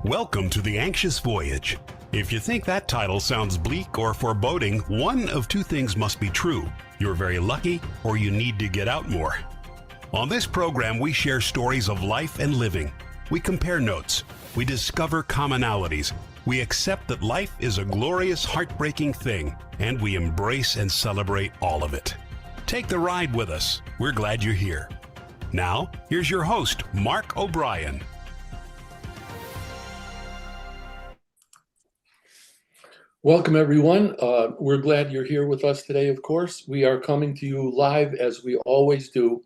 Welcome to The Anxious Voyage. If you think that title sounds bleak or foreboding, one of two things must be true. You're very lucky, or you need to get out more. On this program, we share stories of life and living. We compare notes. We discover commonalities. We accept that life is a glorious, heartbreaking thing, and we embrace and celebrate all of it. Take the ride with us. We're glad you're here. Now, here's your host, Mark O'Brien. Welcome, everyone. We're glad you're here with us today, of course. We are coming to you live, as we always do,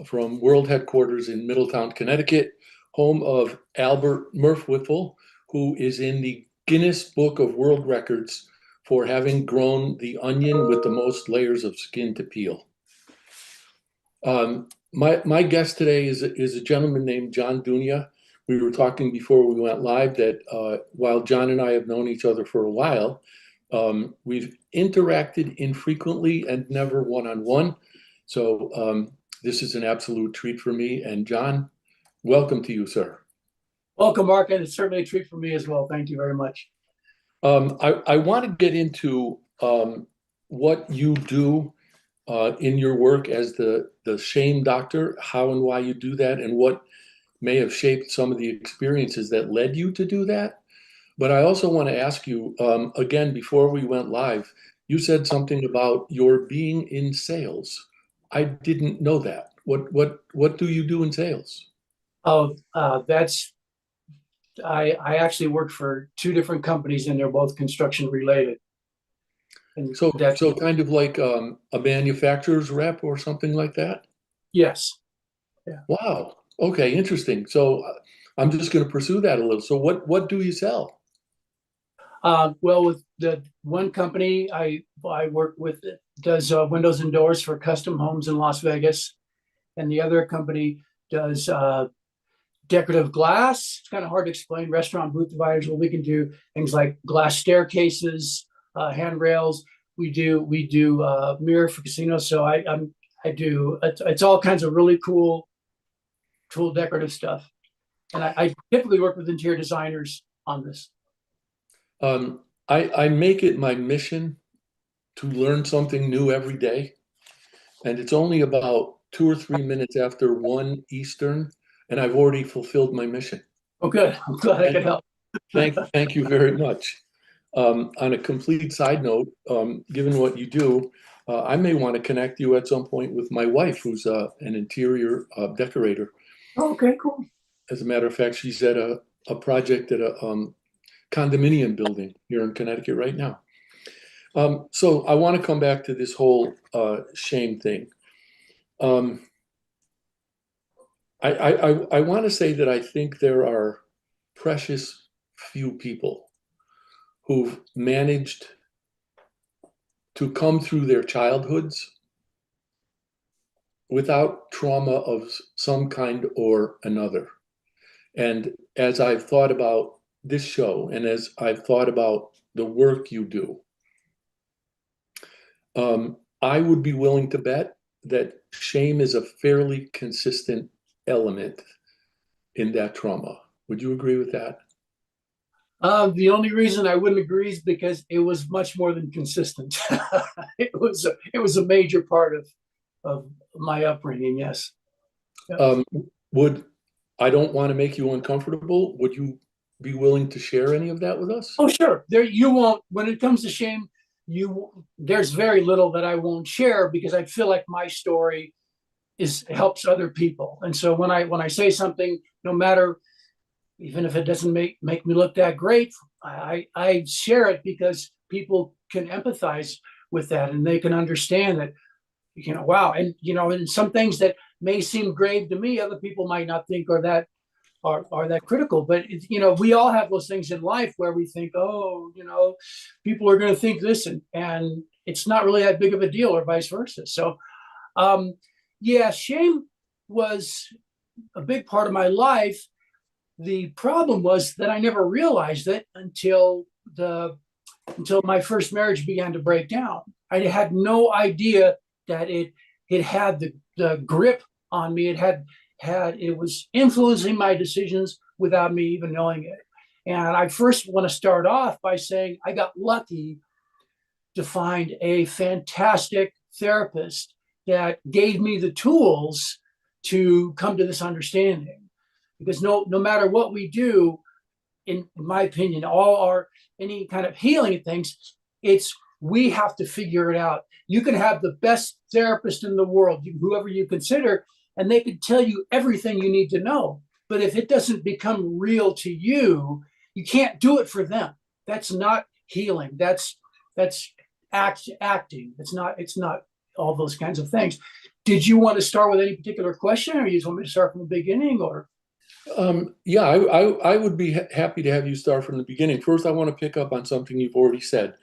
from world headquarters in Middletown, Connecticut, home of Albert Murfwiffle, who is in the Guinness Book of World Records for having grown the onion with the most layers of skin to peel. My guest today is a gentleman named John Dunia. We were talking before we went live that while John and I have known each other for a while, we've interacted infrequently and never one-on-one. So this is an absolute treat for me. And John, welcome to you, sir. Welcome, Mark, and it's certainly a treat for me as well. Thank you very much. I want to get into what you do in your work as the shame doctor, how and why you do that, and what may have shaped some of the experiences that led you to do that. But I also want to ask you, again, before we went live, you said something about your being in sales. I didn't know that. What do you do in sales? Oh, I actually work for two different companies, and they're both construction related. And so kind of like a manufacturer's rep or something like that? Yes. Yeah. Wow. Okay, interesting. So I'm just going to pursue that a little. So what do you sell? Well, with the one company I work with does windows and doors for custom homes in Las Vegas, and the other company does decorative glass. It's kind of hard to explain. Restaurant booth dividers. Well, we can do things like glass staircases, handrails. We do mirror for casinos. So I do. It's all kinds of really cool decorative stuff, and I typically work with interior designers on this. I make it my mission to learn something new every day, and it's only about 2 or 3 minutes after 1 Eastern, and I've already fulfilled my mission. Oh, good. I'm glad I could help. Thank you very much. On a complete side note, given what you do, I may want to connect you at some point with my wife, who's an interior decorator. Oh, okay, cool. As a matter of fact, she's at a project at a condominium building here in Connecticut right now. So I want to come back to this whole shame thing. I want to say that I think there are precious few people who've managed to come through their childhoods without trauma of some kind or another. And as I've thought about this show, and as I've thought about the work you do, I would be willing to bet that shame is a fairly consistent element in that trauma. Would you agree with that? The only reason I wouldn't agree is because it was much more than consistent. It was a major part of my upbringing. Yes. I don't want to make you uncomfortable. Would you be willing to share any of that with us? Oh, sure. You won't. When it comes to shame, there's very little that I won't share, because I feel like my story helps other people. And so when I say something, no matter, even if it doesn't make me look that great, I share it because people can empathize with that, and they can understand that, wow. And, and some things that may seem grave to me, other people might not think are that critical. But we all have those things in life where we think, oh, people are going to think this, and it's not really that big of a deal, or vice versa. So yeah, shame was a big part of my life. The problem was that I never realized it until my first marriage began to break down. I had no idea that it had the grip on me. It was influencing my decisions without me even knowing it. And I first want to start off by saying I got lucky to find a fantastic therapist that gave me the tools to come to this understanding. Because no matter what we do, in my opinion, any kind of healing things, we have to figure it out. You can have the best therapist in the world, whoever you consider, and they can tell you everything you need to know. But if it doesn't become real to you, you can't do it for them. That's not healing. That's acting. It's not all those kinds of things. Did you want to start with any particular question, or you just want me to start from the beginning, or? Yeah, I would be happy to have you start from the beginning. First, I want to pick up on something you've already said.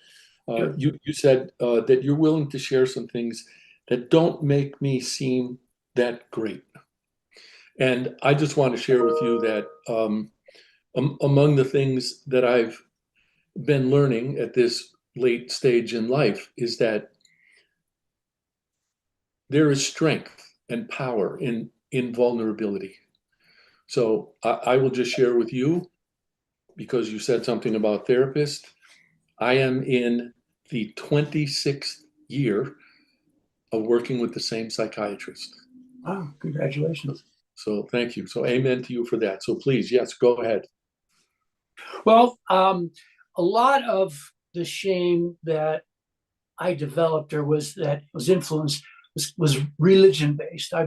Sure. You said that you're willing to share some things that don't make me seem that great. And I just want to share with you that among the things that I've been learning at this late stage in life is that there is strength and power in vulnerability. So I will just share with you, because you said something about therapist. I am in the 26th year of working with the same psychiatrist. Wow, congratulations. So thank you. So amen to you for that. So please, yes, go ahead. Well, a lot of the shame that I developed or was influenced was religion based. I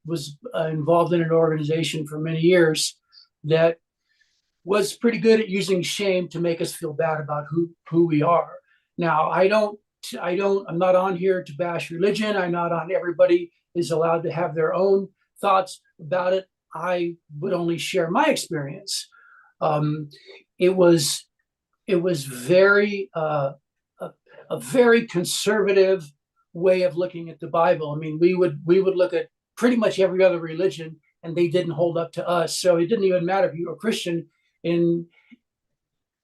was involved in an organization for many years that was pretty good at using shame to make us feel bad about who we are. Now, I'm not on here to bash religion. I'm not on. Everybody is allowed to have their own thoughts about it. I would only share my experience. It was very a very conservative way of looking at the Bible. I mean, we would look at pretty much every other religion, and they didn't hold up to us. So it didn't even matter if you were a Christian.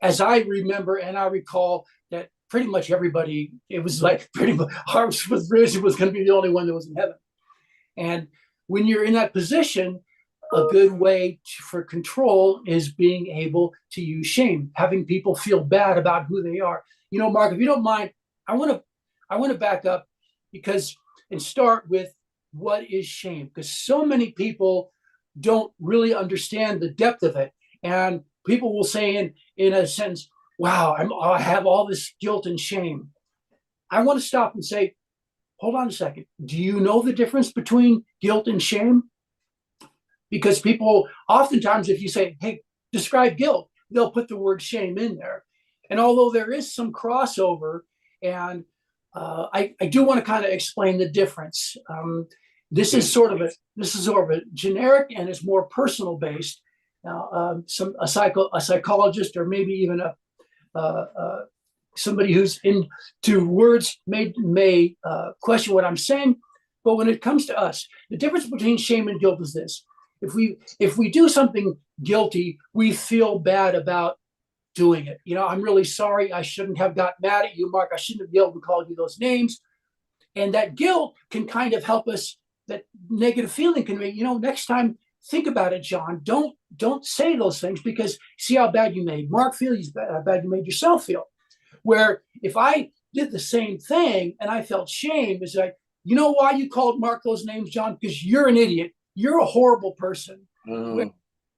As I remember and I recall, that pretty much everybody, it was like pretty much ours religion was going to be the only one that was in heaven. And when you're in that position, a good way for control is being able to use shame, having people feel bad about who they are. You know, Mark, if you don't mind, I want to back up and start with what is shame, because so many people don't really understand the depth of it. And people will say in a sense, wow, I have all this guilt and shame. I want to stop and say, hold on a second. Do you know the difference between guilt and shame? Because people, oftentimes, if you say, hey, describe guilt, they'll put the word shame in there. And although there is some crossover, and I do want to kind of explain the difference. This is sort of a generic, and it's more personal based. Now, a psychologist, or maybe even somebody who's into words may question what I'm saying. But when it comes to us, the difference between shame and guilt is this: if we do something guilty, we feel bad about doing it. You know, I'm really sorry. I shouldn't have got mad at you, Mark. I shouldn't have been able to call you those names. And that guilt can kind of help us. That negative feeling can be, next time, think about it, John. Don't say those things, because see how bad you made Mark feel, how bad you made yourself feel. Where if I did the same thing and I felt shame, it's like, you know why you called Mark those names, John? Because you're an idiot. You're a horrible person.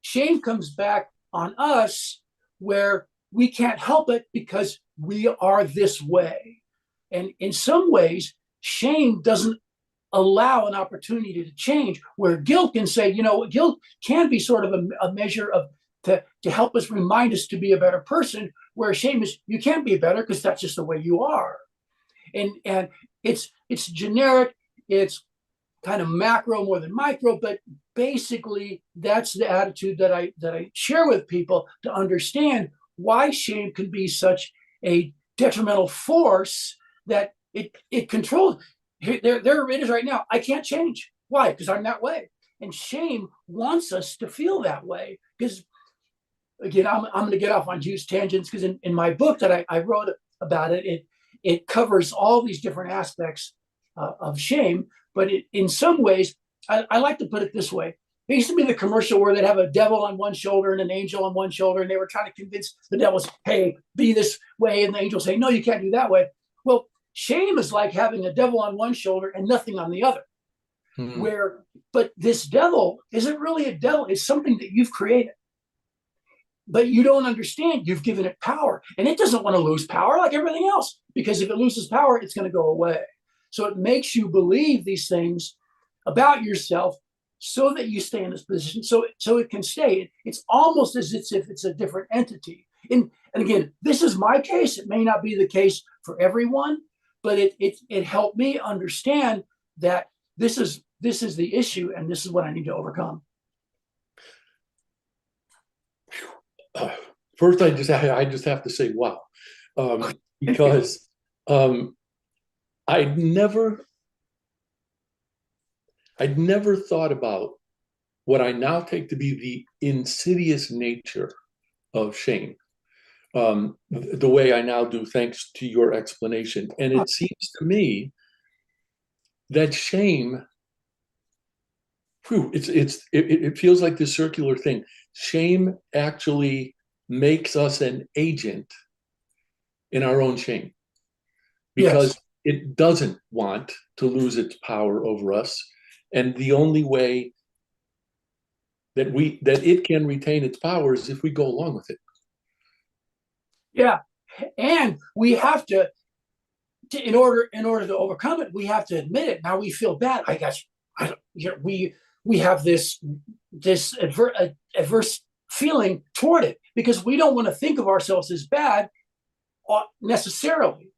Shame comes back on us, where we can't help it because we are this way. And in some ways, shame doesn't allow an opportunity to change, where guilt can say, guilt can be sort of a measure of to help us, remind us to be a better person, where shame is, you can't be better because that's just the way you are. And it's generic, it's kind of macro more than micro, but basically that's the attitude that I share with people to understand why shame can be such a detrimental force that it controls. There it is right now. I can't change. Why? Because I'm that way. And shame wants us to feel that way. Because, again, I'm going to get off on huge tangents, because in my book that I wrote about it covers all these different aspects of shame. But in some ways, I like to put it this way. There used to be the commercial where they'd have a devil on one shoulder and an angel on one shoulder, and they were trying to convince the devils, hey, be this way, and the angels say, no, you can't do that way. Well, shame is like having a devil on one shoulder and nothing on the other. But this devil isn't really a devil. It's something that you've created. But you don't understand. You've given it power, and it doesn't want to lose power like everything else, because if it loses power, it's going to go away. So it makes you believe these things about yourself so that you stay in this position, so it can stay. It's almost as if it's a different entity. And again, this is my case. It may not be the case for everyone, but it helped me understand that this is the issue, and this is what I need to overcome. First, I just have to say, wow, because I'd never thought about what I now take to be the insidious nature of shame, the way I now do, thanks to your explanation. And it seems to me that shame, it feels like this circular thing. Shame actually makes us an agent in our own shame, because it doesn't want to lose its power over us. And the only way that it can retain its power is if we go along with it. Yeah. And we have to in order to overcome it, we have to admit it. Now we feel bad. We have this adverse feeling toward it, because we don't want to think of ourselves as bad necessarily.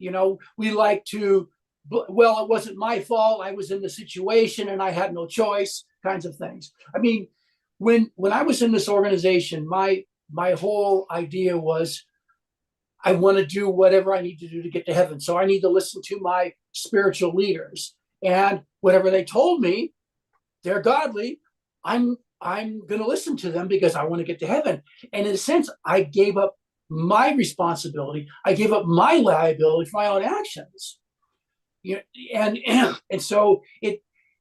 We like to, well, it wasn't my fault. I was in the situation and I had no choice, kinds of things. I mean, when I was in this organization, my whole idea was, I want to do whatever I need to do to get to heaven. So I need to listen to my spiritual leaders, and whatever they told me, they're godly. I'm going to listen to them because I want to get to heaven. And in a sense, I gave up my responsibility. I gave up my liability for my own actions. And so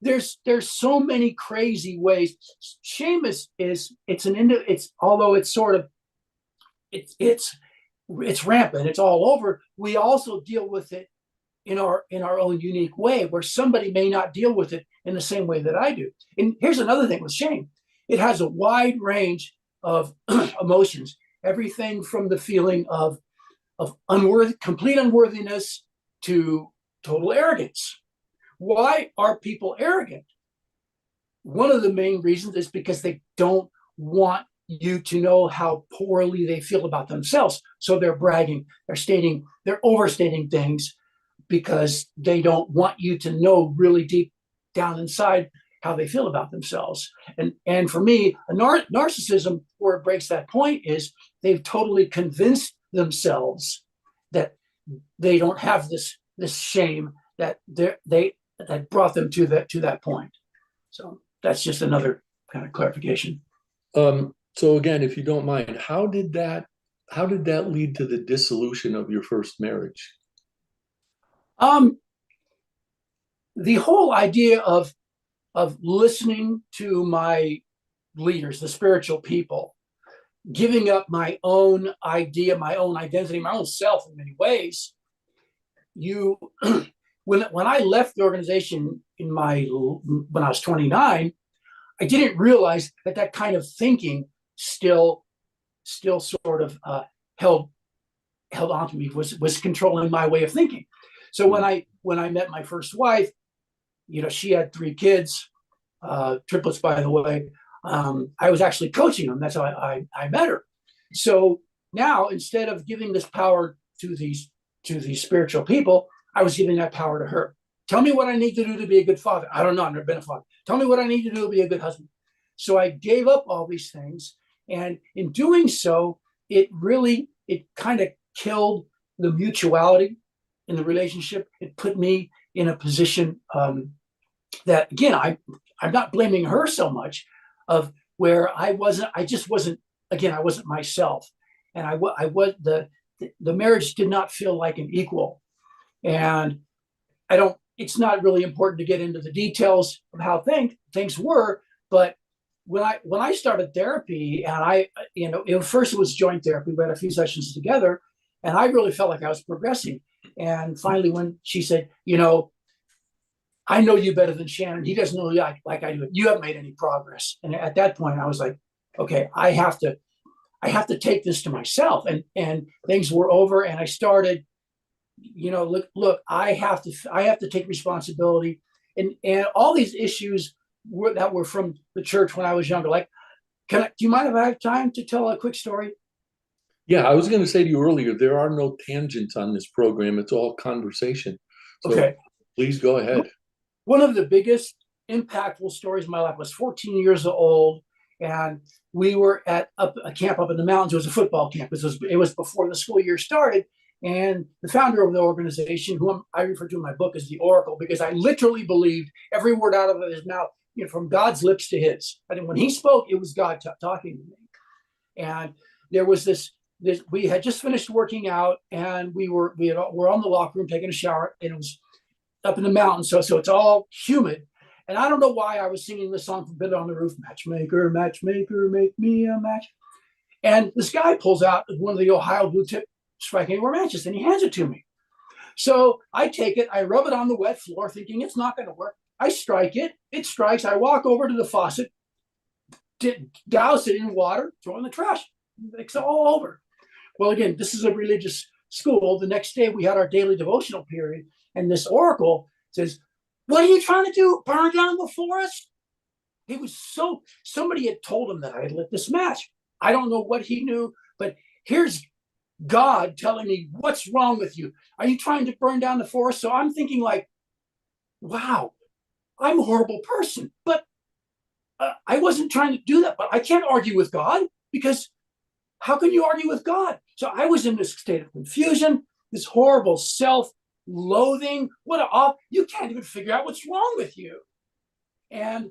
there's so many crazy ways. Shame although it's sort of it's rampant, it's all over. We also deal with it in our own unique way, where somebody may not deal with it in the same way that I do. And here's another thing with shame. It has a wide range of emotions, everything from the feeling of complete unworthiness to total arrogance. Why are people arrogant? One of the main reasons is because they don't want you to know how poorly they feel about themselves. So they're bragging, they're overstating things, because they don't want you to know really deep down inside how they feel about themselves. And for me, a narcissism, where it breaks that point, is they've totally convinced themselves that they don't have this shame that that brought them to that point. So that's just another kind of clarification. So again, if you don't mind, how did that lead to the dissolution of your first marriage? The whole idea of listening to my leaders, the spiritual people, giving up my own idea, my own identity, my own self in many ways. When I left the organization when I was 29, I didn't realize that kind of thinking still sort of held on to me, was controlling my way of thinking. So when I met my first wife, she had 3 kids, triplets, by the way. I was actually coaching them. That's how I met her. So now, instead of giving this power to these spiritual people, I was giving that power to her. Tell me what I need to do to be a good father. I don't know. I've never been a father. Tell me what I need to do to be a good husband. So I gave up all these things. And in doing so, it kind of killed the mutuality in the relationship. It put me in a position that, again, I'm not blaming her so much, of where I wasn't myself. And the marriage did not feel like an equal. And it's not really important to get into the details of how things were, but when I started therapy, and first it was joint therapy. We had a few sessions together, and I really felt like I was progressing. And finally, when she said, I know you better than Shannon. He doesn't know you like I do. You haven't made any progress. And at that point, I was like, okay, I have to take this to myself. And things were over, and I started, look, I have to take responsibility. And all these issues that were from the church when I was younger. Like, do you mind if I have time to tell a quick story? Yeah, I was going to say to you earlier, there are no tangents on this program. It's all conversation. So Okay. Please go ahead. One of the biggest impactful stories of my life. I was 14 years old, and we were at a camp up in the mountains. It was a football camp. It was before the school year started. And the founder of the organization, whom I refer to in my book as the Oracle, because I literally believed every word out of his mouth, from God's lips to his. I mean, when he spoke, it was God talking to me. And there was this. We had just finished working out, and we were on the locker room taking a shower, and it was up in the mountains, so it's all humid. And I don't know why I was singing the song from Fiddler on the Roof, Matchmaker, Matchmaker, make me a match. And this guy pulls out one of the Ohio blue tip strike anywhere matches, and he hands it to me. So I take it, I rub it on the wet floor, thinking it's not going to work. I strike it, it strikes. I walk over to the faucet, douse it in water, throw it in the trash. It's all over. Well, again, this is a religious school. The next day we had our daily devotional period, and this Oracle says, "What are you trying to do? Burn down the forest?" He was somebody had told him that I had lit this match. I don't know what he knew, but here's God telling me, "What's wrong with you? Are you trying to burn down the forest?" So I'm thinking like, wow, I'm a horrible person, but I wasn't trying to do that. But I can't argue with God, because how can you argue with God? So I was in this state of confusion, this horrible self-loathing. You can't even figure out what's wrong with you. And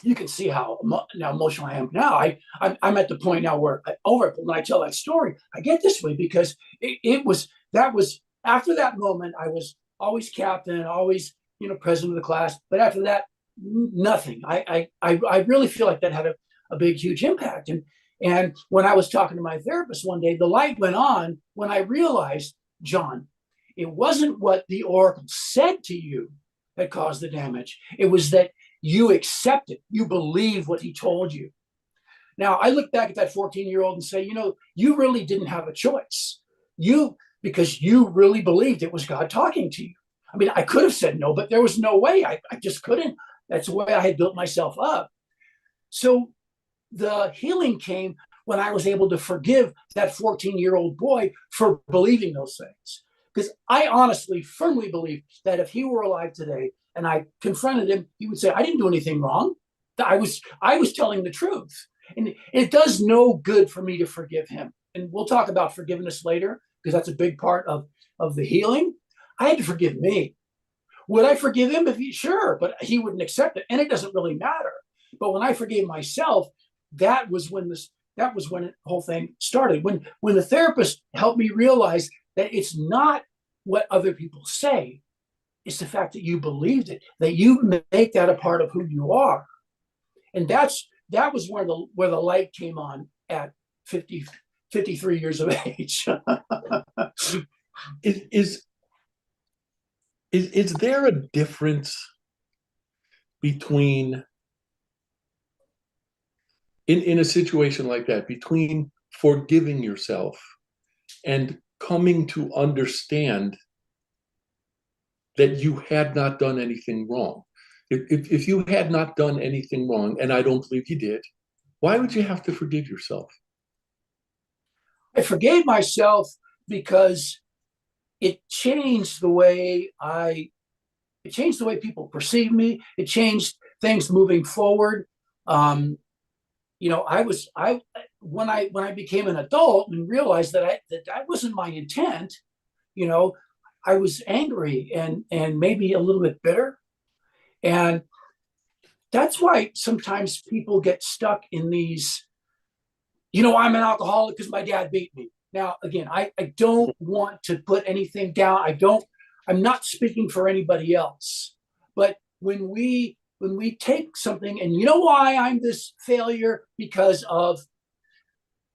you can see how emotional I am now. I'm at the point now where when I tell that story, I get this way because that was after that moment. I was always captain, always president of the class, but after that, nothing. I really feel like that had a big, huge impact. And when I was talking to my therapist one day, the light went on when I realized, John, it wasn't what the Oracle said to you that caused the damage. It was that you accepted, you believe what he told you. Now, I look back at that 14-year-old and say, you really didn't have a choice. Because you really believed it was God talking to you. I mean, I could have said no, but there was no way. I just couldn't. That's the way I had built myself up. So the healing came when I was able to forgive that 14-year-old boy for believing those things. Because I honestly, firmly believe that if he were alive today and I confronted him, he would say, I didn't do anything wrong. I was telling the truth. And it does no good for me to forgive him. And we'll talk about forgiveness later, because that's a big part of the healing. I had to forgive me. Would I forgive him if sure, but he wouldn't accept it. And it doesn't really matter. But when I forgave myself, that was when the whole thing started. When the therapist helped me realize that it's not what other people say, it's the fact that you believed it, that you make that a part of who you are. And that was where the light came on at 53 years of age. Is there a difference between in a situation like that, between forgiving yourself and coming to understand that you had not done anything wrong? If you had not done anything wrong, and I don't believe you did, why would you have to forgive yourself? I forgave myself because it changed the way people perceive me. It changed things moving forward. When I became an adult and realized that wasn't my intent, I was angry and maybe a little bit bitter. And that's why sometimes people get stuck in these, I'm an alcoholic because my dad beat me. Now, again, I don't want to put anything down. I'm not speaking for anybody else. But when we when we take something and you know why I'm this failure? Because of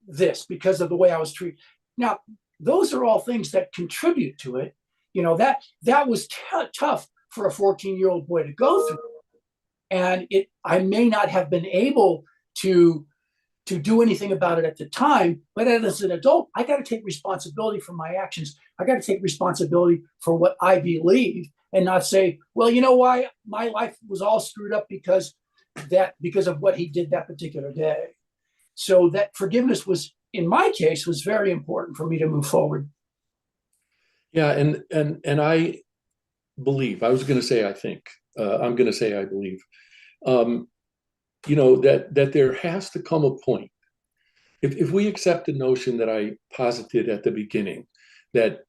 this, because of the way I was treated. Now, those are all things that contribute to it. That was tough for a 14-year-old boy to go through. And I may not have been able to do anything about it at the time, but as an adult, I got to take responsibility for my actions. I got to take responsibility for what I believe and not say, well, you know why my life was all screwed up because of what he did that particular day. So that forgiveness was, in my case, was very important for me to move forward. Yeah, and I believe, I was going to say I think, I'm going to say I believe, that there has to come a point, if we accept the notion that I posited at the beginning, that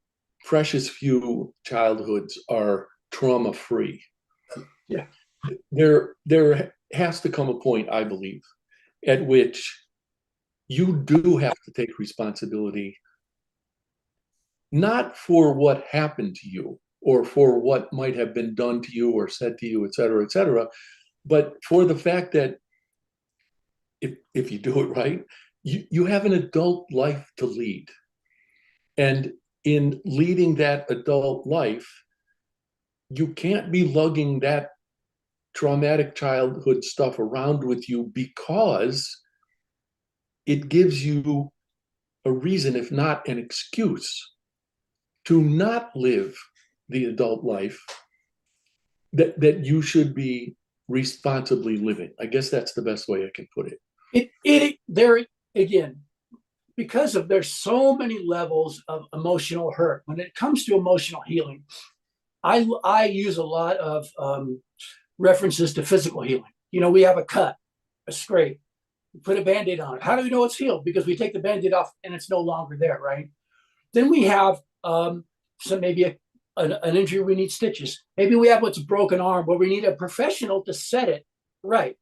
precious few childhoods are trauma-free. Yeah. There has to come a point, I believe, at which you do have to take responsibility, not for what happened to you or for what might have been done to you or said to you, et cetera, but for the fact that if you do it right, you have an adult life to lead. And in leading that adult life, you can't be lugging that traumatic childhood stuff around with you, because it gives you a reason, if not an excuse, to not live the adult life that you should be responsibly living. I guess that's the best way I can put it. There again, because there's so many levels of emotional hurt. When it comes to emotional healing, I use a lot of references to physical healing. We have a cut, a scrape, we put a Band-Aid on it. How do we know it's healed? Because we take the Band-Aid off and it's no longer there, right? Then we have maybe an injury, we need stitches. Maybe we have what's a broken arm where we need a professional to set it right.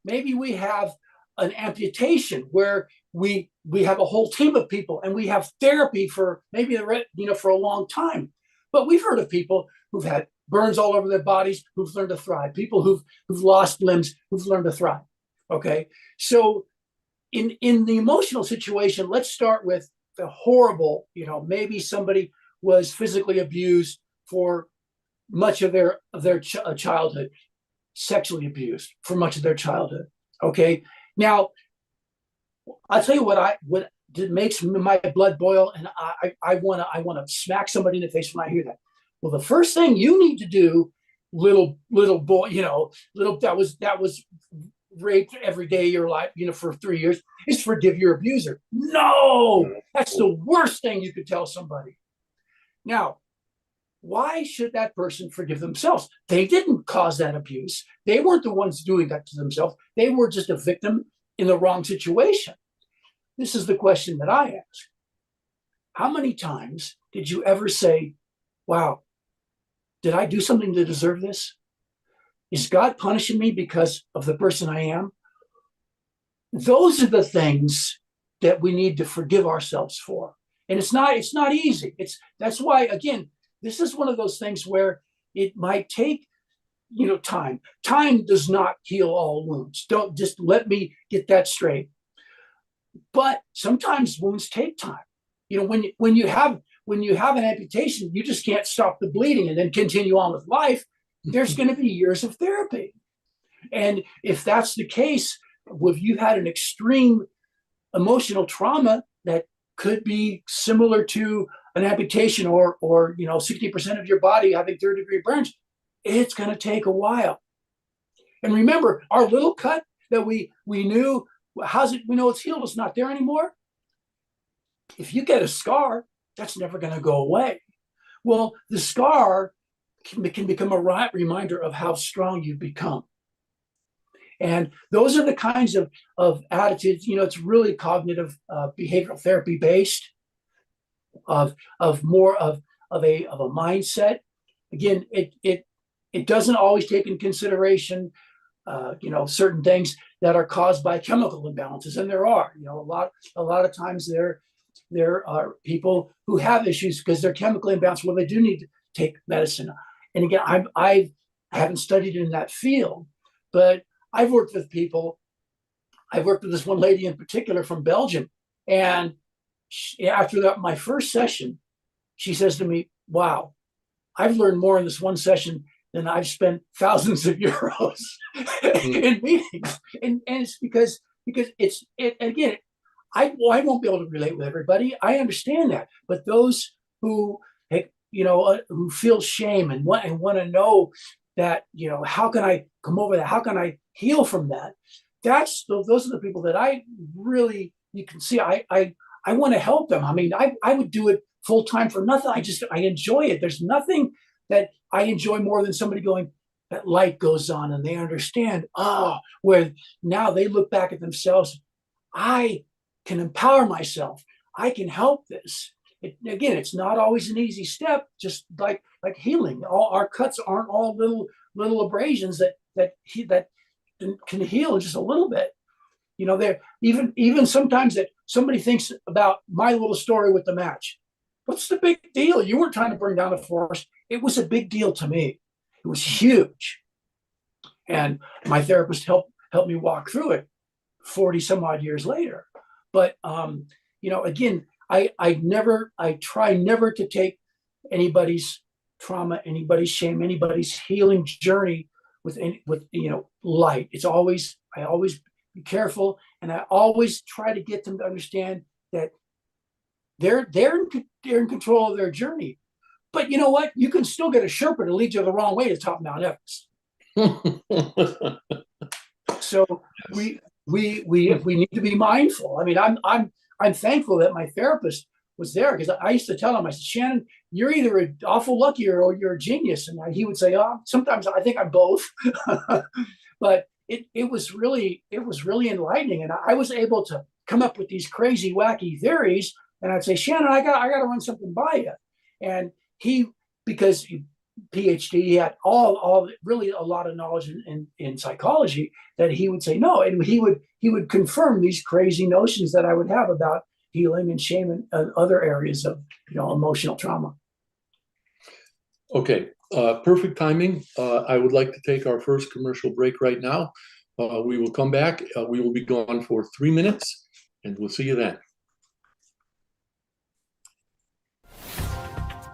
Maybe we have an amputation where we have a whole team of people and we have therapy for maybe for a long time. But we've heard of people who've had burns all over their bodies who've learned to thrive. People who've lost limbs who've learned to thrive. Okay, so in the emotional situation, let's start with the horrible. Maybe somebody was physically abused for much of their childhood, sexually abused for much of their childhood. Okay, now I'll tell you what makes my blood boil, and I want to smack somebody in the face when I hear that. Well, the first thing you need to do, little boy, that was raped every day of your life, for 3 years, is forgive your abuser. No, that's the worst thing you could tell somebody. Now, why should that person forgive themselves? They didn't cause that abuse. They weren't the ones doing that to themselves. They were just a victim in the wrong situation. This is the question that I ask. How many times did you ever say, wow, did I do something to deserve this? Is God punishing me because of the person I am? Those are the things that we need to forgive ourselves for. And it's not easy. That's why, again, this is one of those things where it might take, time. Time does not heal all wounds. Don't just let me get that straight. But sometimes wounds take time. When you have an amputation, you just can't stop the bleeding and then continue on with life. There's going to be years of therapy. And if that's the case, if you had an extreme emotional trauma that could be similar to an amputation or 60% of your body having third-degree burns, it's going to take a while. And remember, our little cut that we knew, we know it's healed, it's not there anymore. If you get a scar, that's never going to go away. Well, the scar can become a reminder of how strong you've become. And those are the kinds of attitudes, it's really cognitive behavioral therapy based, of more of a mindset. Again, it doesn't always take in consideration certain things that are caused by chemical imbalances, and there are. A lot of times there are people who have issues because they're chemically imbalanced. Well, they do need to take medicine. And again, I haven't studied in that field, but I've worked with people. I've worked with this one lady in particular from Belgium. And after my first session, she says to me, wow, I've learned more in this one session than I've spent thousands of euros in meetings. And it's because again, I won't be able to relate with everybody. I understand that. But those who, who feel shame and want to know that, how can I come over that? How can I heal from that? Those are the people that I really, you can see, I want to help them. I mean, I would do it full time for nothing. I enjoy it. There's nothing that I enjoy more than somebody going, that light goes on and they understand, where now they look back at themselves. I can empower myself. I can help this. Again, it's not always an easy step, just like healing. All our cuts aren't all little abrasions that can heal just a little bit. There even sometimes that somebody thinks about my little story with the match. What's the big deal? You weren't trying to burn down a forest. It was a big deal to me. It was huge. And my therapist helped me walk through it 40 some odd years later. But again, I try never to take anybody's trauma, anybody's shame, anybody's healing journey with light. I always be careful, and I always try to get them to understand that they're in control of their journey. But you know what? You can still get a Sherpa to lead you the wrong way to top Mount Everest. So we need to be mindful. I mean, I'm thankful that my therapist was there, because I used to tell him, I said, Shannon, you're either awful lucky or you're a genius. And he would say, sometimes I think I'm both. But it was really enlightening. And I was able to come up with these crazy, wacky theories. And I'd say, Shannon, I got to run something by you. And because PhD, he had all really a lot of knowledge in psychology, that he would say no. And he would confirm these crazy notions that I would have about healing and shame and other areas of emotional trauma. Okay, perfect timing. I would like to take our first commercial break right now. We will come back. We will be gone for 3 minutes, and we'll see you then.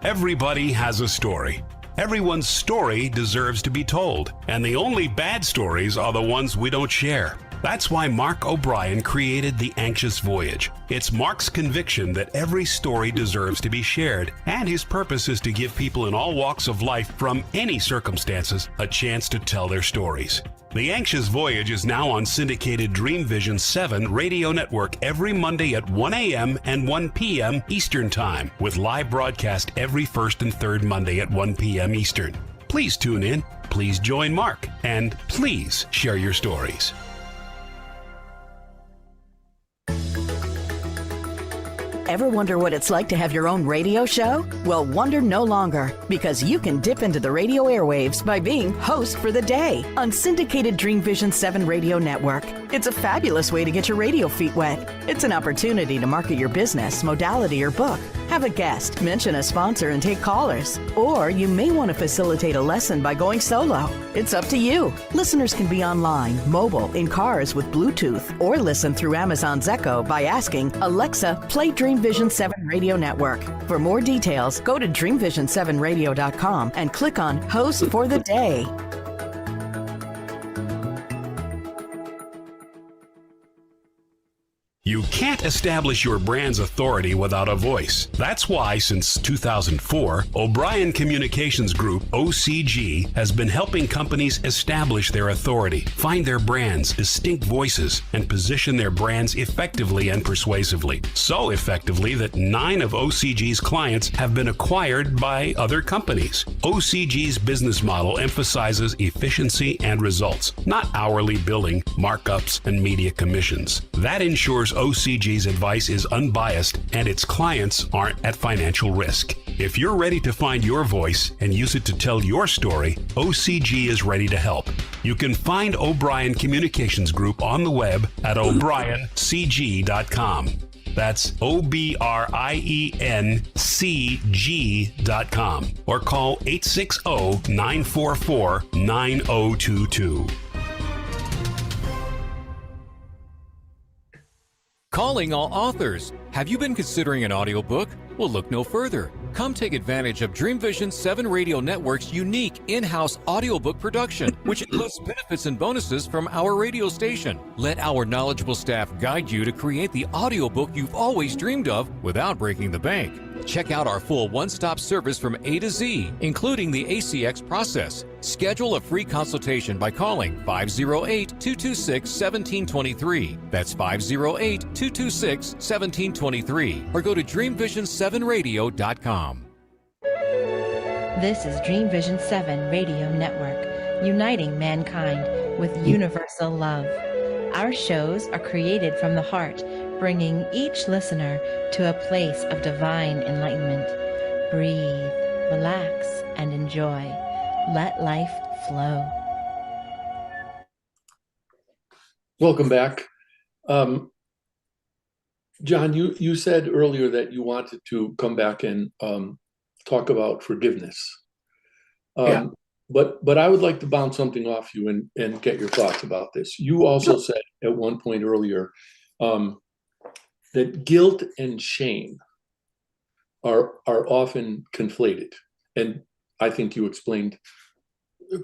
Everybody has a story. Everyone's story deserves to be told, and the only bad stories are the ones we don't share. That's why Mark O'Brien created The Anxious Voyage. It's Mark's conviction that every story deserves to be shared, and his purpose is to give people in all walks of life, from any circumstances, a chance to tell their stories. The Anxious Voyage is now on syndicated Dream Vision 7 radio network every Monday at 1 a.m. and 1 p.m. Eastern Time, with live broadcast every first and third Monday at 1 p.m. Eastern. Please tune in, please join Mark, and please share your stories. Ever wonder what it's like to have your own radio show? Well, wonder no longer, because you can dip into the radio airwaves by being host for the day on syndicated Dream Vision 7 radio network. It's a fabulous way to get your radio feet wet. It's an opportunity to market your business, modality, or book. Have a guest, mention a sponsor, and take callers. Or you may want to facilitate a lesson by going solo. It's up to you. Listeners can be online, mobile, in cars with Bluetooth, or listen through Amazon's Echo by asking, Alexa, play Dream Vision 7 Radio Network. For more details, go to dreamvision7radio.com and click on Host for the Day. You can't establish your brand's authority without a voice. That's why, since 2004, O'Brien Communications Group, OCG, has been helping companies establish their authority, find their brand's distinct voices, and position their brands effectively and persuasively. So effectively that 9 of OCG's clients have been acquired by other companies. OCG's business model emphasizes efficiency and results, not hourly billing, markups, and media commissions. That ensures OCG's advice is unbiased and its clients aren't at financial risk. If you're ready to find your voice and use it to tell your story, OCG is ready to help. You can find O'Brien Communications Group on the web at o'briencg.com. That's OBRIENCG.com, or call 860-944-9022. Calling all authors. Have you been considering an audiobook? Well, look no further. Come take advantage of Dream Vision 7 Radio Network's unique in-house audiobook production, which includes benefits and bonuses from our radio station. Let our knowledgeable staff guide you to create the audiobook you've always dreamed of without breaking the bank. Check out our full one-stop service from A to Z, including the ACX process. Schedule a free consultation by calling 508-226-1723. That's 508-226-1723. Or go to dreamvision7radio.com. This is Dream Vision 7 Radio Network, uniting mankind with universal love. Our shows are created from the heart, bringing each listener to a place of divine enlightenment. Breathe, relax, and enjoy. Let life flow. Welcome back. John, you said earlier that you wanted to come back and talk about forgiveness. Yeah. But I would like to bounce something off you and get your thoughts about this. You also said at one point earlier that guilt and shame are often conflated. And I think you explained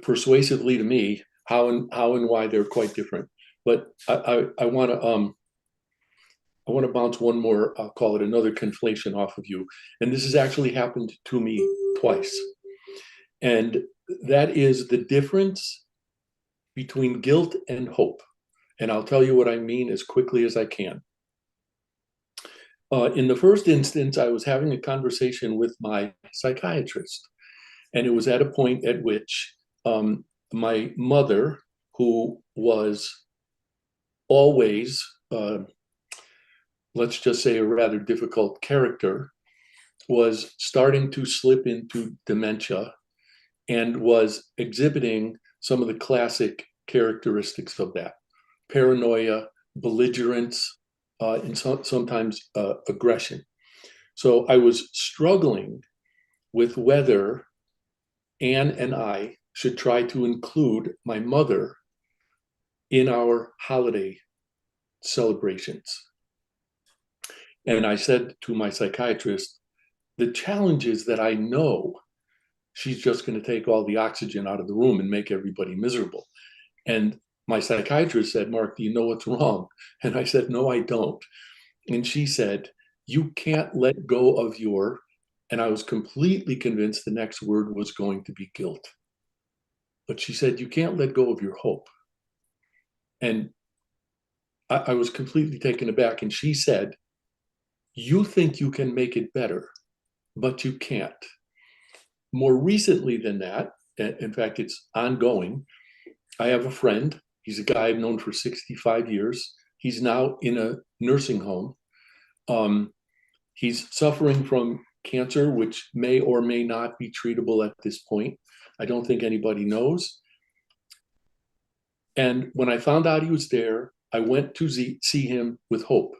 persuasively to me how and why they're quite different. But I want to bounce one more, I'll call it another conflation off of you. And this has actually happened to me twice. And that is the difference between guilt and hope. And I'll tell you what I mean as quickly as I can. In the first instance, I was having a conversation with my psychiatrist. And it was at a point at which my mother, who was always, let's just say, a rather difficult character, was starting to slip into dementia and was exhibiting some of the classic characteristics of that: paranoia, belligerence, and sometimes aggression. So I was struggling with whether Anne and I should try to include my mother in our holiday celebrations. And I said to my psychiatrist, the challenge is that I know she's just going to take all the oxygen out of the room and make everybody miserable. And my psychiatrist said, Mark, do you know what's wrong? And I said, no, I don't. And she said, you can't let go of your, and I was completely convinced the next word was going to be guilt. But she said, you can't let go of your hope. And I was completely taken aback. And she said, you think you can make it better, but you can't. More recently than that, in fact, it's ongoing, I have a friend. He's a guy I've known for 65 years. He's now in a nursing home. He's suffering from cancer, which may or may not be treatable at this point. I don't think anybody knows. And when I found out he was there, I went to see him with hope.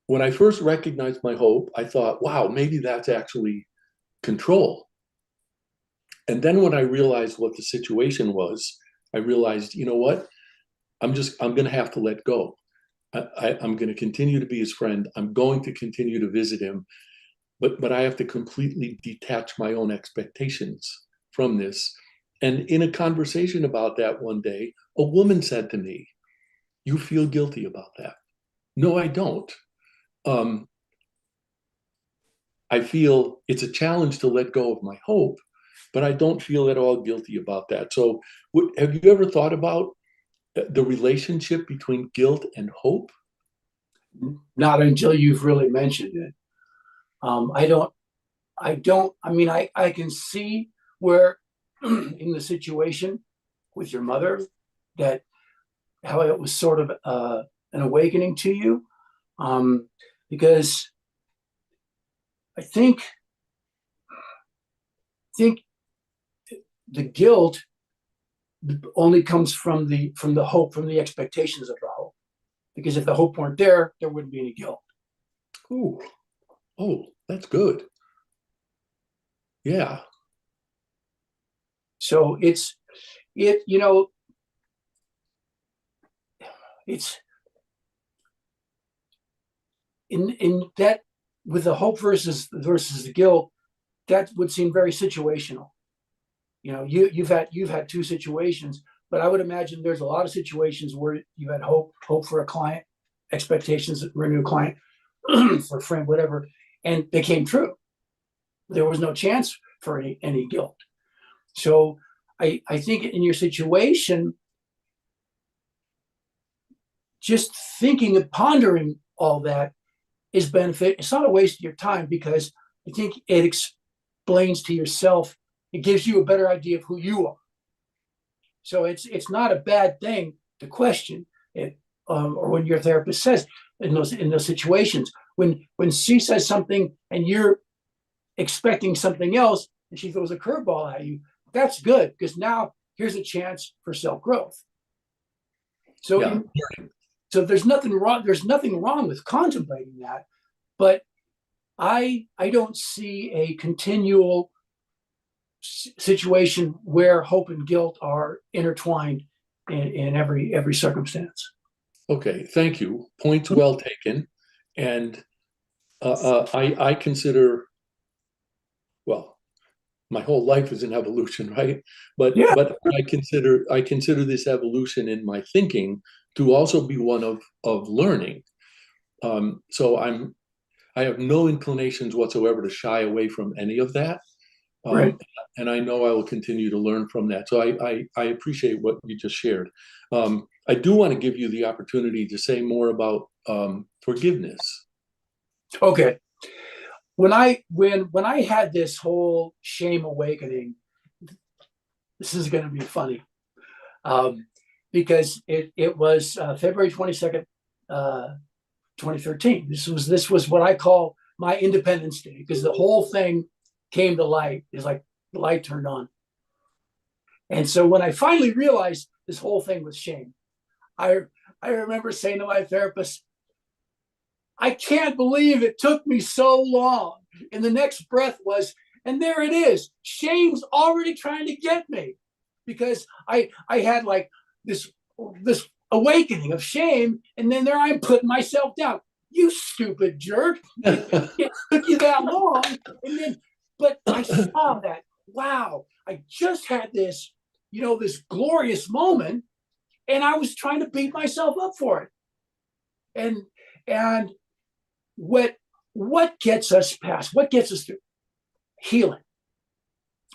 When I first recognized my hope, I thought, wow, maybe that's actually control. And then when I realized what the situation was, I realized, you know what? I'm going to have to let go. I'm going to continue to be his friend. I'm going to continue to visit him, but I have to completely detach my own expectations from this. And in a conversation about that one day, a woman said to me, you feel guilty about that? No, I don't. I feel it's a challenge to let go of my hope, but I don't feel at all guilty about that. So have you ever thought about the relationship between guilt and hope? Not until you've really mentioned it. I can see where in the situation with your mother, that how it was sort of an awakening to you, because I think the guilt only comes from the hope, from the expectations of the hope. Because if the hope weren't there, there wouldn't be any guilt. Ooh. Oh, that's good. Yeah. So it's in that, with the hope versus the guilt, that would seem very situational. You know, you've had two situations, but I would imagine there's a lot of situations where you had hope for a client, expectations for a new client, for a friend, whatever, and they came true. There was no chance for any guilt. So I think in your situation, just thinking and pondering all that is benefit. It's not a waste of your time, because I think it explains to yourself, it gives you a better idea of who you are. So it's not a bad thing to question it, or when your therapist says in those situations, when she says something and you're expecting something else and she throws a curveball at you, that's good, because now here's a chance for self-growth. So Yeah. So there's nothing wrong. There's nothing wrong with contemplating that, but I don't see a continual situation where hope and guilt are intertwined in every circumstance. Okay, thank you. Points well taken. And I consider, well, my whole life is an evolution, right? But Yeah. but I consider this evolution in my thinking to also be one of learning. So I have no inclinations whatsoever to shy away from any of that. Right. And I know I will continue to learn from that. So I appreciate what you just shared. I do want to give you the opportunity to say more about forgiveness. Okay. When I had this whole shame awakening, this is going to be funny, because it was February 22nd, 2013. This was what I call my Independence Day, because the whole thing came to light. It's like the light turned on. And so when I finally realized this whole thing was shame, I remember saying to my therapist, I can't believe it took me so long. And the next breath was, and there it is. Shame's already trying to get me, because I had like this awakening of shame, and then there I'm putting myself down. You stupid jerk! It took you that long, and then, but I saw that. Wow! I just had this, this glorious moment, and I was trying to beat myself up for it. And what gets us past? What gets us through? Healing,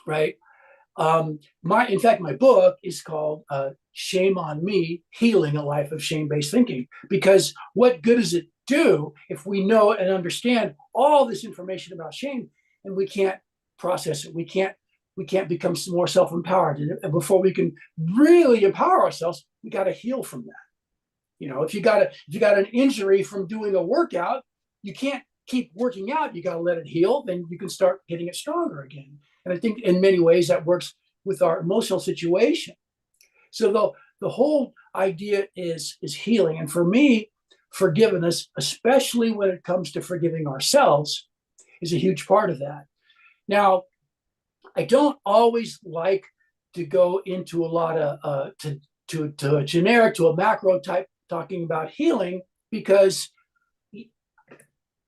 right? In fact, my book is called Shame on Me, Healing a Life of Shame-Based Thinking, because what good does it do if we know and understand all this information about shame and we can't process it? We can't become more self-empowered. And before we can really empower ourselves, we got to heal from that. If you got an injury from doing a workout, you can't keep working out. You got to let it heal. Then you can start getting it stronger again. And I think in many ways that works with our emotional situation. So the whole idea is healing. And for me, forgiveness, especially when it comes to forgiving ourselves, is a huge part of that. Now, I don't always like to go into a lot of to a generic, to a macro type talking about healing, because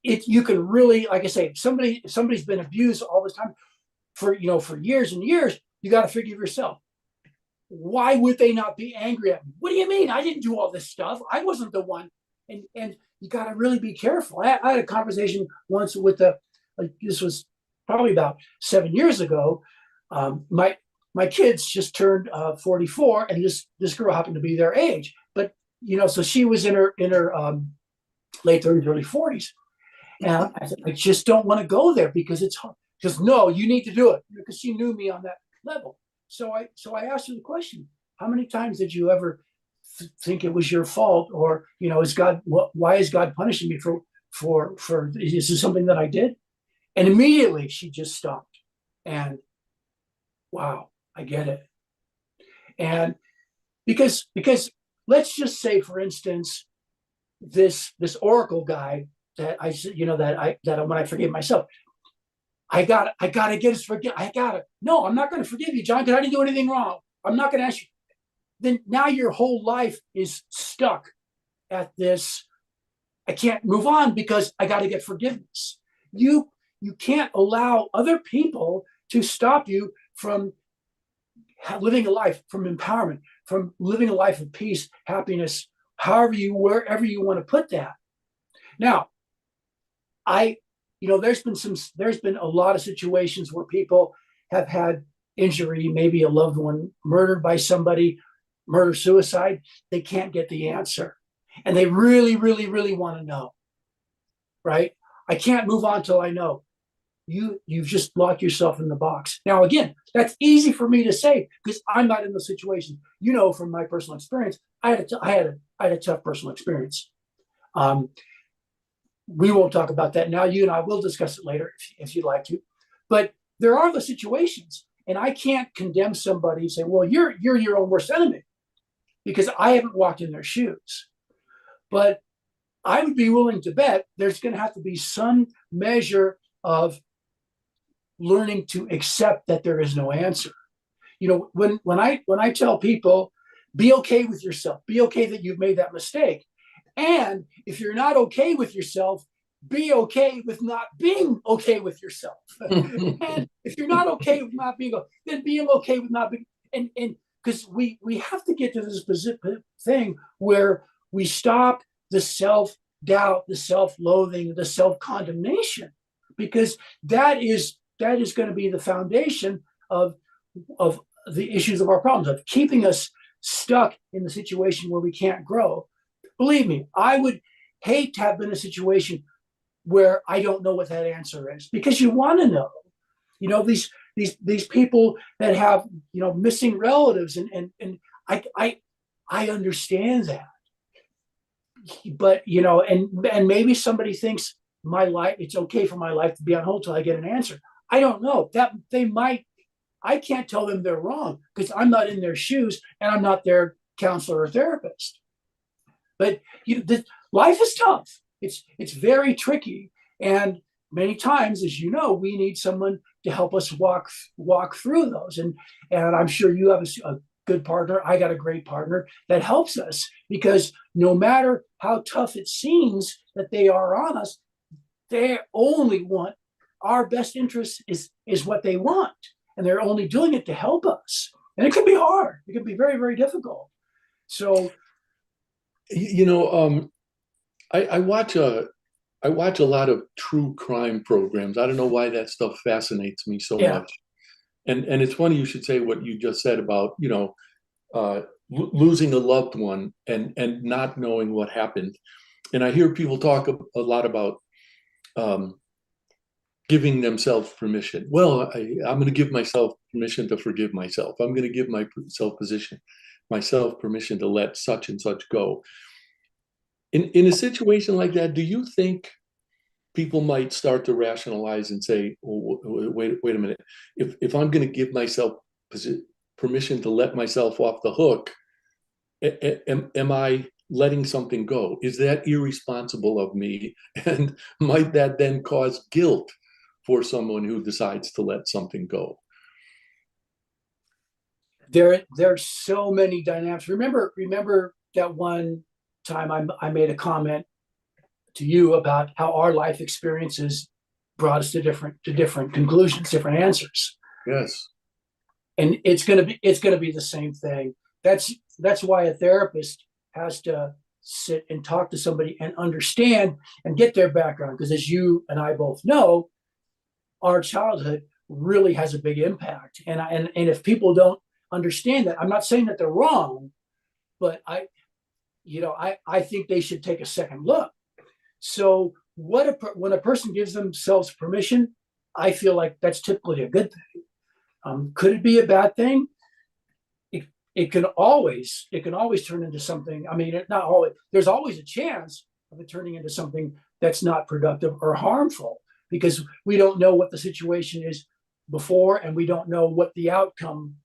you can really, like I say, if somebody's been abused all this time for years and years, you got to forgive yourself. Why would they not be angry at me? What do you mean? I didn't do all this stuff. I wasn't the one. And you got to really be careful. I had a conversation once with this was probably about 7 years ago. My kids just turned 44, and this girl happened to be their age. But so she was in her late 30s, early 40s. And I said, I just don't want to go there because it's hard. She goes, no, you need to do it, because she knew me on that level. So I asked her the question: how many times did you ever think it was your fault, or is God? Why is God punishing me for? Is this something that I did? And immediately she just stopped, and wow, I get it. And because let's just say, for instance, this Oracle guy that when I forgive myself, I gotta get his forgive. No, I'm not gonna forgive you, John, because I didn't do anything wrong. I'm not gonna ask you. Then now your whole life is stuck at this I can't move on because I got to get forgiveness. You can't allow other people to stop you from living a life, from empowerment, from living a life of peace, happiness, wherever you want to put that. Now, there's been a lot of situations where people have had injury, maybe a loved one murdered by somebody, murder, suicide. They can't get the answer, and they really, really, really want to know. Right? I can't move on till I know. You've just locked yourself in the box. Now, again, that's easy for me to say because I'm not in the situation. From my personal experience, I had a tough personal experience. We won't talk about that now. You and I will discuss it later if you'd like to. But there are the situations, and I can't condemn somebody and say, well, you're your own worst enemy because I haven't walked in their shoes. But I would be willing to bet there's going to have to be some measure of learning to accept that there is no answer. When I tell people, be okay with yourself, be okay that you've made that mistake. And if you're not okay with yourself, be okay with not being okay with yourself. And if you're not okay with not being, then being okay with not being, and because we have to get to this thing where we stop the self-doubt, the self-loathing, the self-condemnation, because that is going to be the foundation of the issues of our problems, of keeping us stuck in the situation where we can't grow. Believe me, I would hate to have been in a situation where I don't know what that answer is, because you want to know. These people that have missing relatives, and I understand that. But and maybe somebody thinks my life, it's okay for my life to be on hold till I get an answer. I don't know. That they might. I can't tell them they're wrong because I'm not in their shoes and I'm not their counselor or therapist. But life is tough. It's very tricky, and many times, as you know, we need someone to help us walk through those. And I'm sure you have a good partner. I got a great partner that helps us, because no matter how tough it seems that they are on us, they only want our best interest is what they want, and they're only doing it to help us. And it can be hard. It can be very, very difficult. So. I watch a lot of true crime programs. I don't know why that stuff fascinates me so much. And it's funny you should say what you just said about losing a loved one and not knowing what happened. And I hear people talk a lot about giving themselves permission. Well, I'm going to give myself permission to forgive myself. I'm going to give myself permission to let such and such go. In a situation like that, do you think people might start to rationalize and say, oh, wait a minute, if I'm going to give myself permission to let myself off the hook, am I letting something go? Is that irresponsible of me? And might that then cause guilt for someone who decides to let something go? There's so many dynamics. Remember that one time I made a comment to you about how our life experiences brought us to different conclusions, different answers. Yes. And it's gonna be the same thing. That's why a therapist has to sit and talk to somebody and understand and get their background. Because as you and I both know, our childhood really has a big impact. And if people don't understand that, I'm not saying that they're wrong, but I think they should take a second look. So when a person gives themselves permission, I feel like that's typically a good thing. Could it be a bad thing? It can always turn into something. I mean, not always. There's always a chance of it turning into something that's not productive or harmful, because we don't know what the situation is before, and we don't know what the outcome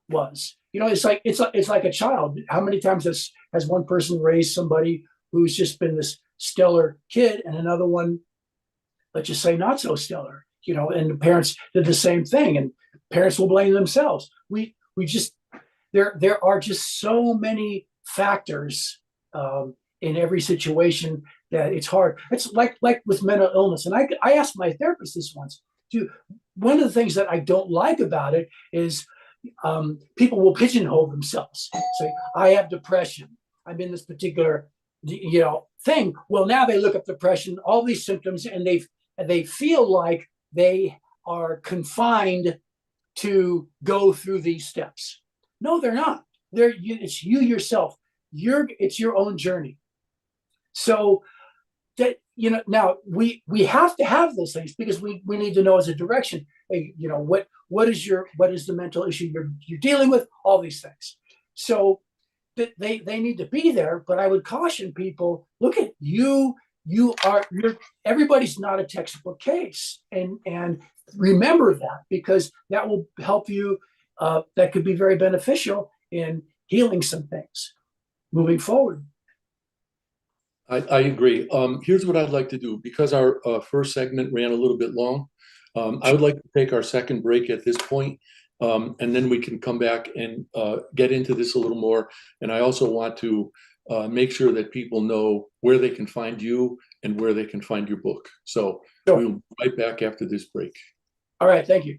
was. It's like a child. How many times has one person raised somebody who's just been this stellar kid, and another one, let's just say, not so stellar? And the parents did the same thing, and parents will blame themselves. We just there are just so many factors in every situation Yeah, it's hard. It's like with mental illness. And I asked my therapist this once. One of the things that I don't like about it is people will pigeonhole themselves. Say, I have depression. I'm in this particular, thing. Well, now they look up depression, all these symptoms, and they feel like they are confined to go through these steps. No, they're not. It's you yourself. It's your own journey. So that, now we have to have those things because we need to know as a direction, what is the mental issue you're dealing with, all these things. So that they need to be there. But I would caution people, look at everybody's not a textbook case, and remember that, because that will help you. That could be very beneficial in healing some things moving forward. I agree. Here's what I'd like to do, because our first segment ran a little bit long. I would like to take our second break at this point, and then we can come back and get into this a little more. And I also want to make sure that people know where they can find you and where they can find your book. So Sure. We'll be right back after this break. All right, thank you.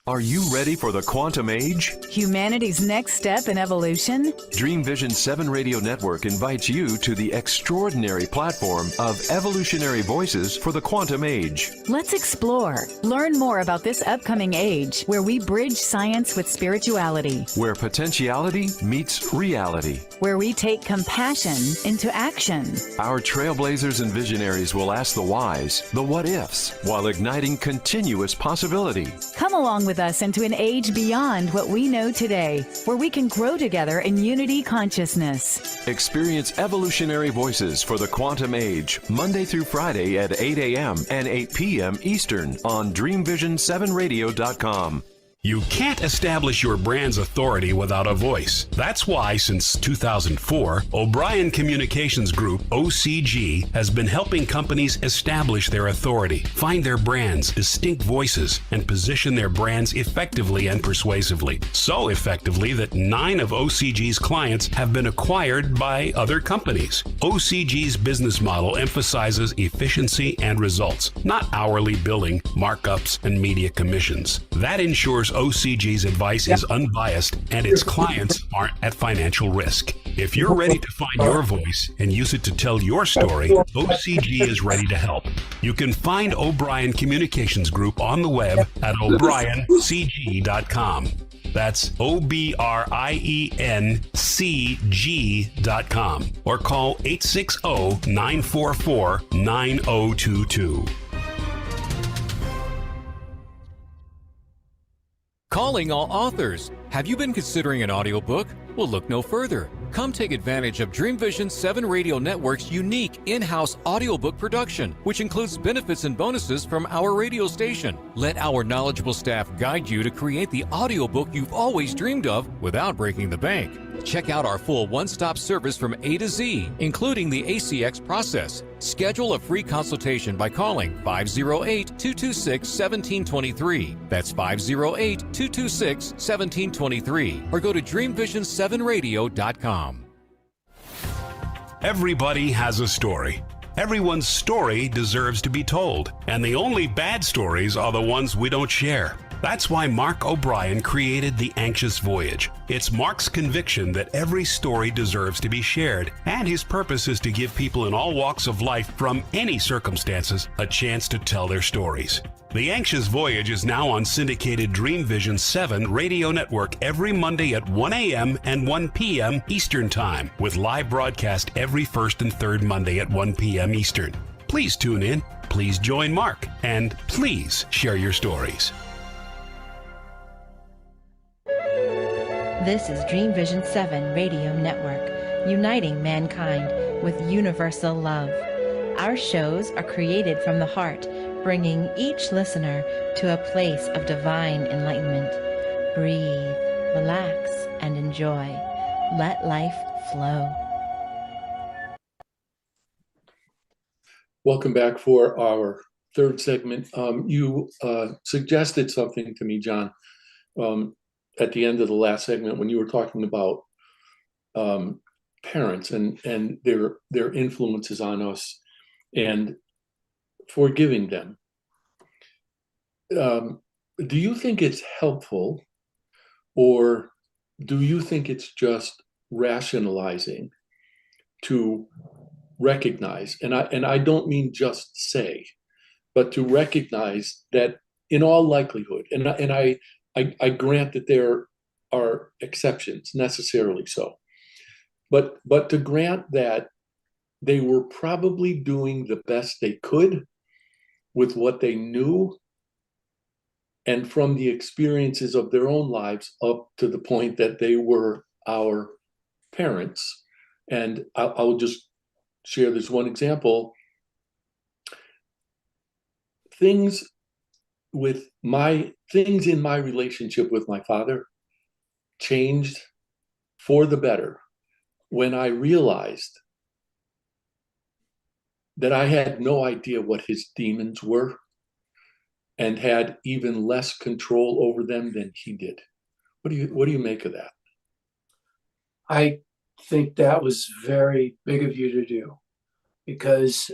Are you ready for the quantum age? Humanity's next step in evolution? Dream Vision 7 Radio Network invites you to the extraordinary platform of evolutionary voices for the quantum age. Let's explore. Learn more about this upcoming age where we bridge science with spirituality. Where potentiality meets reality. Where we take compassion into action. Our trailblazers and visionaries will ask the whys, the what ifs, while igniting continuous possibility. Come along with us into an age beyond what we know today, where we can grow together in unity consciousness. Experience evolutionary voices for the quantum age, Monday through Friday at 8 a.m. and 8 p.m. Eastern on DreamVision7Radio.com. You can't establish your brand's authority without a voice. That's why, since 2004, O'Brien Communications Group, OCG, has been helping companies establish their authority, find their brands, distinct voices, and position their brands effectively and persuasively. So effectively that 9 of OCG's clients have been acquired by other companies. OCG's business model emphasizes efficiency and results, not hourly billing, markups, and media commissions. That ensures OCG's advice is unbiased and its clients aren't at financial risk. If you're ready to find your voice and use it to tell your story, OCG is ready to help. You can find O'Brien Communications Group on the web at o'briencg.com. That's OBRIENCG.com, or call 860-944-9022. Calling all authors. Have you been considering an audiobook? Well, look no further. Come take advantage of Dream Vision 7 Radio Network's unique in-house audiobook production, which includes benefits and bonuses from our radio station. Let our knowledgeable staff guide you to create the audiobook you've always dreamed of without breaking the bank. Check out our full one-stop service from A to Z, including the ACX process. Schedule a free consultation by calling 508-226-1723. That's 508-226-1723. Or go to dreamvision7radio.com. Everybody has a story. Everyone's story deserves to be told. And the only bad stories are the ones we don't share. That's why Mark O'Brien created The Anxious Voyage. It's Mark's conviction that every story deserves to be shared, and his purpose is to give people in all walks of life from any circumstances a chance to tell their stories. The Anxious Voyage is now on syndicated Dream Vision 7 Radio Network every Monday at 1 a.m. and 1 p.m. Eastern Time, with live broadcast every first and third Monday at 1 p.m. Eastern. Please tune in, please join Mark, and please share your stories. This is Dream Vision 7 Radio Network, uniting mankind with universal love. Our shows are created from the heart, bringing each listener to a place of divine enlightenment. Breathe, relax, and enjoy. Let life flow. Welcome back for our third segment. You suggested something to me, John, at the end of the last segment when you were talking about parents and their influences on us and forgiving them. Do you think it's helpful, or do you think it's just rationalizing to recognize, and I don't mean just say, but to recognize that in all likelihood, and I grant that there are exceptions, necessarily so, but to grant that they were probably doing the best they could with what they knew and from the experiences of their own lives up to the point that they were our parents. And I'll just share this one example. Things in my relationship with my father changed for the better when I realized that I had no idea what his demons were and had even less control over them than he did. What do you make of that? I think that was very big of you to do, because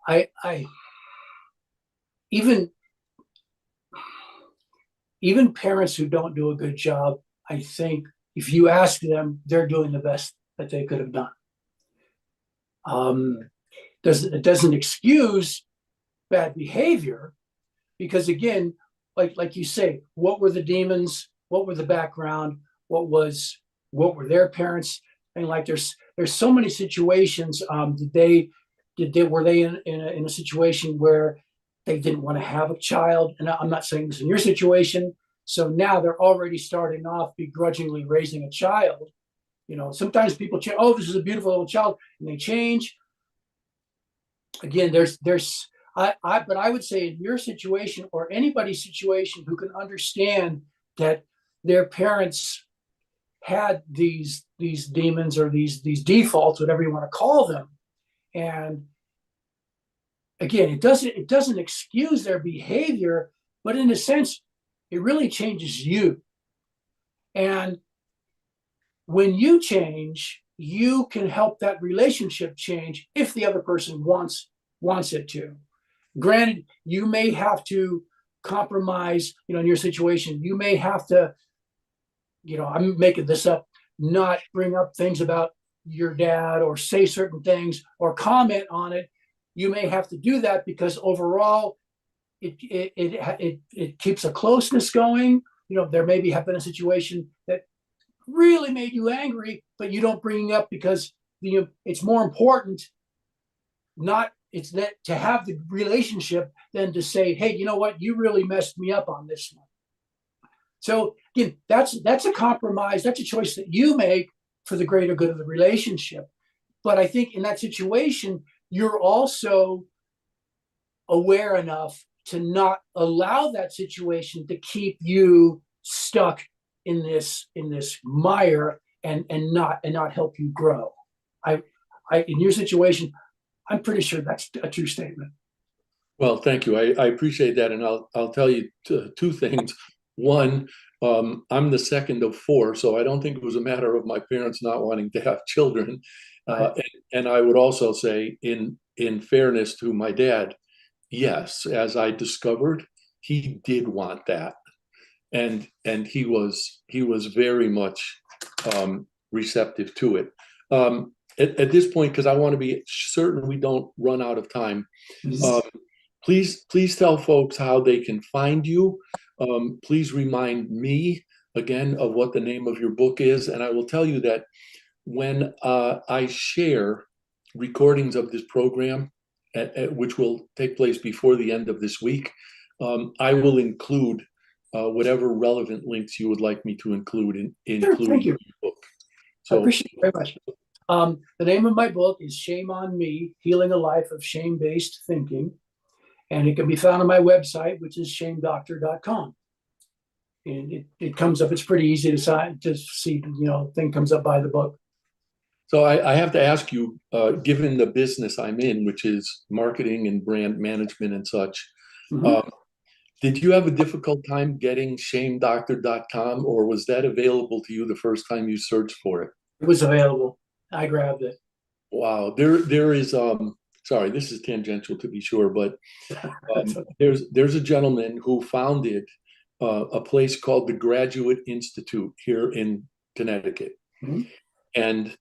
I even parents who don't do a good job, I think if you ask them, they're doing the best that they could have done. It doesn't excuse bad behavior, because again, like you say, what were the demons? What were the background? What were their parents? And like there's so many situations. Were they in a situation where they didn't want to have a child? And I'm not saying this in your situation. So now they're already starting off begrudgingly raising a child. You know, sometimes people change. Oh, this is a beautiful little child, and they change. Again, but I would say in your situation or anybody's situation who can understand that their parents had these demons or these defaults, whatever you want to call them, and again, it doesn't excuse their behavior, but in a sense, it really changes you. And when you change, you can help that relationship change if the other person wants it to. Granted, you may have to compromise, in your situation, you may have to, I'm making this up, not bring up things about your dad or say certain things or comment on it. You may have to do that because overall it keeps a closeness going. There maybe have been a situation that really made you angry, but you don't bring it up because it's more important to have the relationship than to say, hey, you know what, you really messed me up on this one. So again, that's a compromise. That's a choice that you make for the greater good of the relationship. But I think in that situation, you're also aware enough to not allow that situation to keep you stuck in this mire and not help you grow. I in your situation, I'm pretty sure that's a true statement. Well, thank you. I appreciate that, and I'll tell you two things. One, I'm the second of four, so I don't think it was a matter of my parents not wanting to have children. And I would also say, in fairness to my dad, yes, as I discovered, he did want that, and he was very much receptive to it. At this point, because I want to be certain we don't run out of time, please tell folks how they can find you. Please remind me again of what the name of your book is, and I will tell you that when I share recordings of this program, which will take place before the end of this week, I will include whatever relevant links you would like me to include in your book. So, I appreciate it very much. The name of my book is Shame on Me, Healing a Life of Shame-Based Thinking. And it can be found on my website, which is shamedoctor.com. And it comes up, it's pretty easy to see, thing comes up by the book. So I have to ask you, given the business I'm in, which is marketing and brand management and such, did you have a difficult time getting shamedoctor.com, or was that available to you the first time you searched for it? It was available. I grabbed it. Wow. There is sorry, this is tangential to be sure, but there's a gentleman who founded a place called the Graduate Institute here in Connecticut. Mm-hmm. And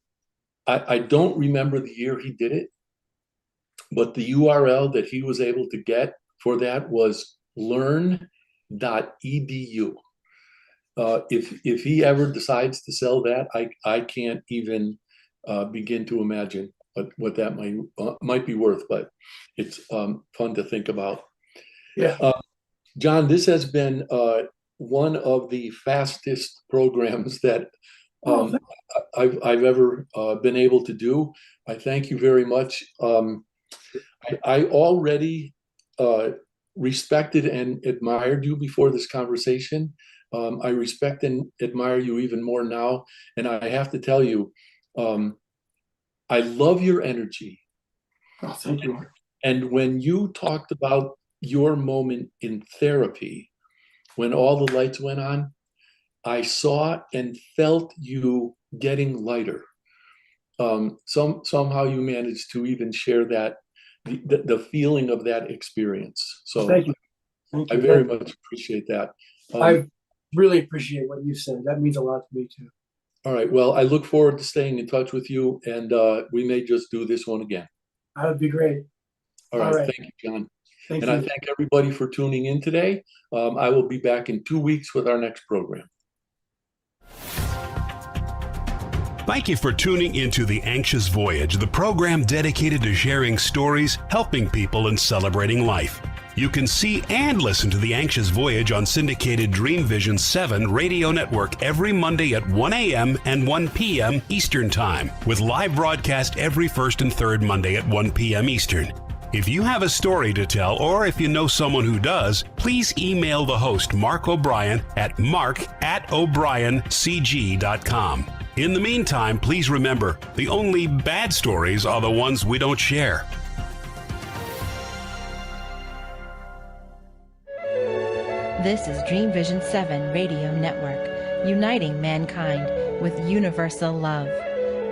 I don't remember the year he did it, but the URL that he was able to get for that was learn.edu. If he ever decides to sell that, I can't even begin to imagine what that might be worth, but it's fun to think about. Yeah. John, this has been one of the fastest programs that I've ever been able to do. I thank you very much. I already respected and admired you before this conversation. I respect and admire you even more now. And I have to tell you, I love your energy. Oh, thank you. And when you talked about your moment in therapy, when all the lights went on, I saw and felt you getting lighter. Somehow you managed to even share that, the feeling of that experience. So thank you. Thank you. I very much appreciate that. I really appreciate what you said. That means a lot to me too. All right. Well, I look forward to staying in touch with you, and we may just do this one again. That would be great. All right. Thank you, John. Thank you. I thank everybody for tuning in today. I will be back in 2 weeks with our next program. Thank you for tuning into The Anxious Voyage, the program dedicated to sharing stories, helping people, and celebrating life. You can see and listen to The Anxious Voyage on syndicated Dream Vision 7 radio network every Monday at 1 a.m. and 1 p.m. Eastern Time, with live broadcast every first and third Monday at 1 p.m. Eastern. If you have a story to tell, or if you know someone who does, please email the host, Mark O'Brien, at mark@o'briencg.com. In the meantime, please remember, the only bad stories are the ones we don't share. This is Dream Vision 7 Radio Network, uniting mankind with universal love.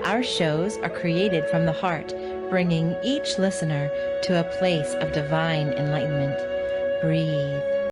Our shows are created from the heart, bringing each listener to a place of divine enlightenment. Breathe.